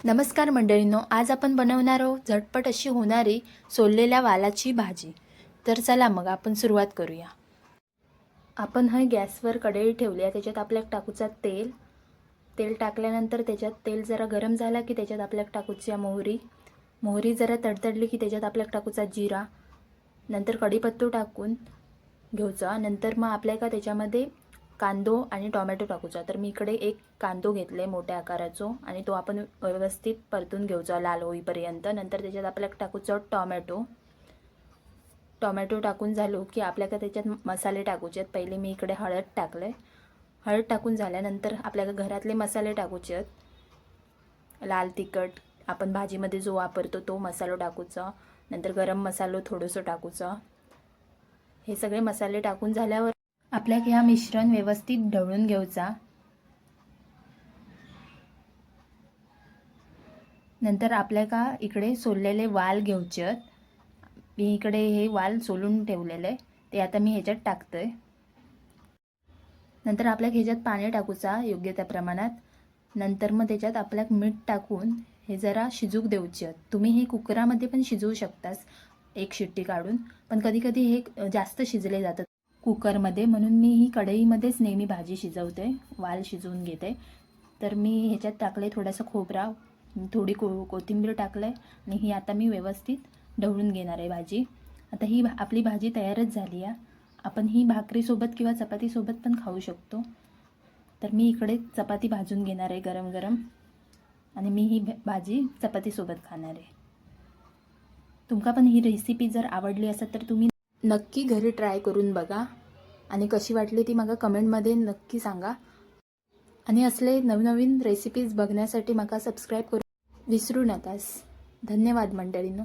नमस्कार मंडळींनो, आज आपण बनवणार आहोत झटपट अशी होणारी सोललेल्या वालाची भाजी। तर चला मग आपण सुरुवात करूया। आपण हे गॅसवर कढई ठेवली आहे, त्याच्यात आपल्याला टाकूचा तेल टाकल्यानंतर त्याच्यात तेल जरा गरम झाला की त्याच्यात आपल्याला टाकूची मोहरी जरा तडतडली की त्याच्यात आपल्याला टाकूचा जिरा, नंतर कढीपत्ता टाकून घ्यायचा। नंतर मग आपल्याला त्याच्यामध्ये कांदो आणि टोमॅटो टाकूचा। तर मी इकडे एक कांदो घेतले मोठ्या आकाराचो आणि तो आपण व्यवस्थित परतून घेऊचा लाल होईपर्यंत। नंतर त्याच्यात आपल्याला टाकूचा टोमॅटो टाकून झालो की आपल्याला त्याच्यात मसाले टाकूचे। पहिले मी इकडे हळद टाकले। हळद टाकून झाल्यानंतर आपल्याला घरातले मसाले टाकूचे। लाल तिखट आपण भाजीमध्ये जो वापरतो तो मसाला टाकूचा। नंतर गरम मसालो थोडंसं टाकूचा। हे सगळे मसाले टाकून झाल्यावर आपल्याला हे मिश्रण व्यवस्थित ढवळून घ्यायचा। नंतर आपल्याला इकडे सोललेले वाल घ्यायचे। मी इकडे हे वाल सोलून ठेवलेले ते आता मी ह्याच्यात टाकतोय। नंतर आपल्याला ह्याच्यात पाणी टाकूचा योग्य त्या प्रमाणात। नंतर मग त्याच्यात आपल्याला मीठ टाकून हे जरा शिजूक द्यायचे। तुम्ही हे कुकरामध्ये पण शिजवू शकतास एक शिट्टी काढून, पण कधी कधी हे जास्त शिजले जातात कुकरमध्ये, म्हणून मी ही कढईमध्येच नेहमी भाजी शिजवते, वाल शिजवून घेते। तर मी ह्याच्यात टाकले थोडासा खोबरा, थोडी कोथिंबीर टाकले आणि ही आता मी व्यवस्थित ढवळून घेणार आहे भाजी। आता ही आपली भाजी तयारच झाली आहे। आपण ही भाकरीसोबत किंवा चपातीसोबत पण खाऊ शकतो। तर मी इकडे चपाती भाजून घेणार आहे गरम गरम आणि मी ही भाजी चपातीसोबत खाणार आहे। तुमका पण ही रेसिपी जर आवडली असेल तर तुम्ही नक्की घरी ट्राय करून बघा आणि कशी वाटली ती मला कमेंटमध्ये नक्की सांगा। आणि असले नवनवीन रेसिपीज बघण्यासाठी मला सबस्क्राईब करू विसरू नकास। धन्यवाद मंडळींनो।